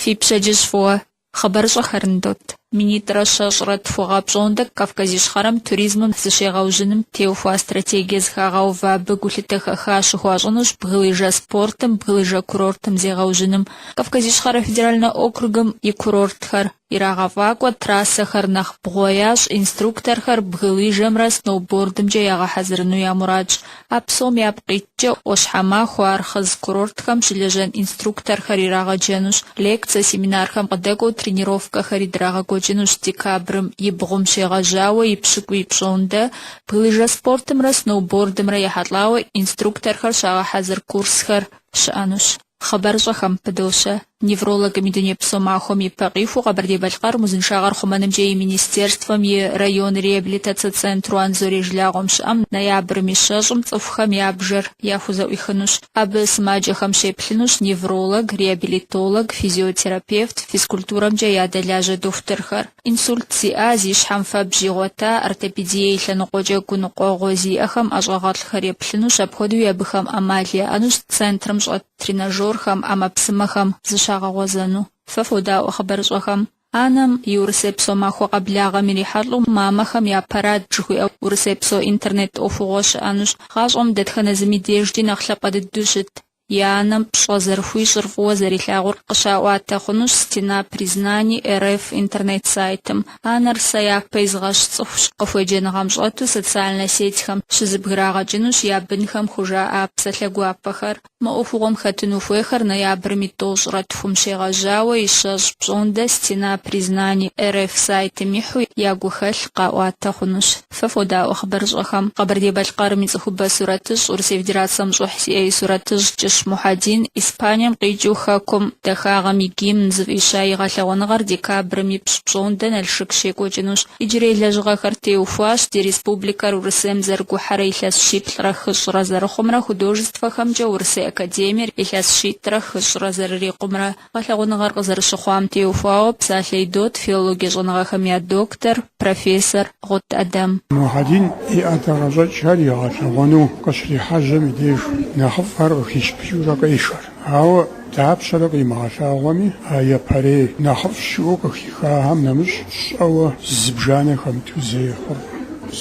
في بشجج فوا خبر شخرندوت министр шашрат фугапшондак Кавказишхарам туризмом зышегъаужыным теуфа стратегие зхагъаува быгулъытэхэха шыхуашӏынышъ бгылыжьэ спортым, бгылыжьэ курортым зегъаужыным Кавказишхарэ федеральнэ округым икурортхэр ирагъэфӏакӏо трассэхэр нахь бгъояшӏ инструкторхэр бгылыжьэмрэ сноубордымкӏэ ягъэхьазырынэу ямурадж. А псом япкъиткӏэ ӏошъхьэмахуэ архыз курортхэм щылэжьэн инструкторхэр ирагъэджэнущ, лекцие семинархэм къыдэкӏоу тренировкэхэри драгъэкӏокӏынущ декабрым ибгъум щегъэжьауэ ипшӏыкӏуи ипшӏондэ бгылыжьэ спортымрэ сноубордымрэ ехьэлӏауэ инструкторхэр щагъэхьазыр курсхэр щыӏэнущ. Хъыбарщӏэхэм пыдощэ неврологами дунейпсо махуэм ипэ къиху Къэбэрдей-Балъкъэр музыншагъэр хъумэнымкӏэ и министерством и район реабилитацие центру Анзори Жылагъуэм щыӏэм ноябрым и щэщӏым цӏыхухэм ябжэр яхузэӏуихынущ. Абы сымаджэхэм щеплъынущ невролог, реабилитолог, физиотерапевт, физкультурэмкӏэ ядэлажьэ дохутырхэр. Инсульт зиӏа, зи щхьэм фэбжь игъуэта, ортопедие илъэныкъуэкӏэ гуныкъуэгъуэ зиӏэхэм ӏэщӏэгъэлӏхэр еплъынущ, апхуэдэуи абыхэм ӏэмал яӏэнущ центрым щӏэт тренажерхэм, ӏэмэпсымэхэм зыщагъэгъуэзэну. Фэ фодаӏуэ хъыбарщӏэхэм. Анэм и урысейпсо махуэ къэблагъэм ирихьэлӏэу мамэхэм япэрат жыхуиӏэу урысейпсо интернет ӏуэхугъуэ щыӏэнущ. Гъащӏэм дэтхэнэ зыми дежди нэхъ лъапӏэ дыдэу щыт. И анэм пщӏэ зэрыхуищӏыр фӏыуэ зэрилъагъур къыщаӏуатэ хъунущ «Стена признаний РФ» интернет сайтым. Анэр сэ япэ изгъэщ цӏыхущ. Къыхуеджэныгъэм щӏэту социальнэ сетьхэм щызыбгырагъэкӏынущ я бынхэм хужаӏа псалъэгуапэхэр. Мы ӏуэхугъуэм хэтыну хуейхэр ноябрым и тӏощӏрэ тхум щегъэжьауэ и щэщӏ пщӏондэ «Стена признаний РФ» сайтым ихьу я гухэлъ къаӏуатэ хъунущ. Фэ фодаӏуэ хъыбарщӏэхэм. Къэбэрдей-Балъкъэрым и цӏыхубэ сурэтыщӏ, Урысей Федерацием щӏыхь сиӏэ и сурэтыщӏ Мухадин Испанием къикӏыу хэкум дахагъэм и гимн зыфӏища и гъэлъэгъуэныгъэр декабрым ипщӏ пщӏондэ Налшык щекӏуэкӏынущ. Иджырей лэжьыгъэхэр теухуащ ди республикэр Урысейм зэрыгухьэрэ илъэс щиплӏрэ хыщӏрэ зэрыхъумрэ художествэхэмкӏэ Урысей академиер илъэс щитӏрэ хыщӏрэ зэрырикъумрэ. Гъэлъэгъуэныгъэр къызэрыщыхъуам теухуауэ псалъэ идот филологие щӏэныгъэхэм я доктор, профессор Гъут Адам. Мухадин и ӏэтэгъэщӏэкӏхэр и гъэлъэгъуэну къыщрихьэжьэм и деж нэхъыфӏхэр къыхищӏыкӏыурэ къешэр. Ауэ дапщэрэ къимыгъэлъагъуэми, а япэрей нэхъыфӏ щыӏэу къыхихахьэм нэмыщӏ щӏэуэ зыбжанэ хэмыту зэи хъуркъым.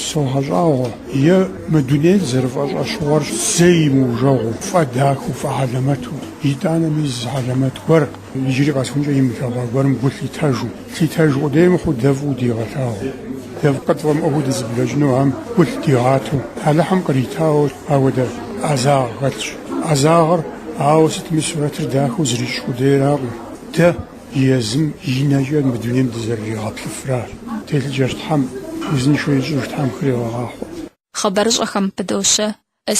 Согъэщӏагъуэ е мы дунейр зэрыфӏэщӏэщыгъуэр зэи имыужэгъуу, фӏэ дахэу, фӏэ хьэлэмэту, итӏанэми зы хьэлэмэт гуэр иджыри къэсхункӏэ имылъэгъуа гуэрым гу лъитэжу къудей мыхъуу дэву дигъэлъагъуэ. Дэв къытфӏэмыӏуэху дызыблэжьыну ам гу дигъату, хьэлыхьэм къритауэ ауэдэ ӏэзагъ хэлъщ. ӏэзагъыр ауэ сытми сурэтыр дахэу зрищӏ къудейракъым. Дэ езым и нэкӏэ мы дунейм дызэрыригъэплъыфрар. Телъыджэщ Тхьэм узыншэу ищӏыж Тхьэм хырегъэгъахъуэ. Хъыбарщӏэхэм пыдощэ.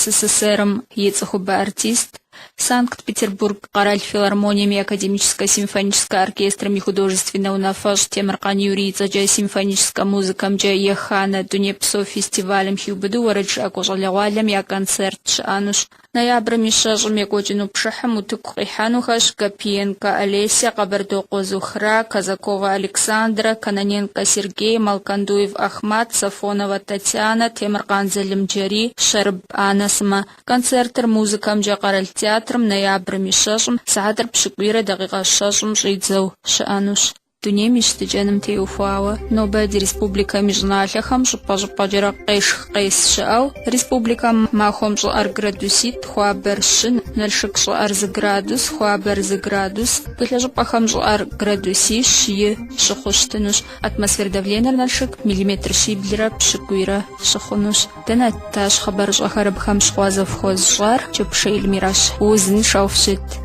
СССР-ым и цӏыхубэ артист, Санкт-Петербург Къэрал филармонием и академическо-симфоническое оркестром и художественное унафэщӏ Темиркъан Юрий цӏэкӏэ симфоническэ музыкэмкӏэ еханэ Дунейпсо фестивалым хиубыдэу уэрэдж ӏэкӏуэщӏэлэгъуалэм я концерт щыӏэнущ. Ноябрым и щэщӏым екӏуэкӏыну пшыхьым утыку къихьэнухэщ Гапиенко Олеся, Къэбэрдокъуэ Зухра, Казакова Александра, Каноненко Сергей, Малкандуев Ахмат, Сафонова Татьяна, Темиркъан Залымджэри, Шэрыб Анасымэ. Концертыр музыкэмкӏэ Къэрал театрым ноябрым и щэщӏым саатыр пщыкӏуийрэ дакъикъэ щэщӏым щӏидзэу щыӏэнущ. Дунейм и щытыкӏэным теухуауэ нобэ ди республикэм и щӏыналъэхэм щӏыпӏэ-щӏыпӏэкӏэрэ къешх-къес щыӏэу республикэм махуэм щӏыӏэр градусит, хуабэр щы, Налшык щӏыӏэр 2 градус, хуабэр 2 градус, гылъэщӏыпӏэхэм щӏыӏэр градусищ, и щыхъущтынущ. Атмосфер давленэр Налшык миллиметр щиблрэ пщыкӏуийрэ щыхъунущ. Дэнэ тащ хъыбарщӏэхэр абыхэм щхъуа зэфхуэзщӏар? Джэпшей Эльмиращ. Узыншэу фщыт.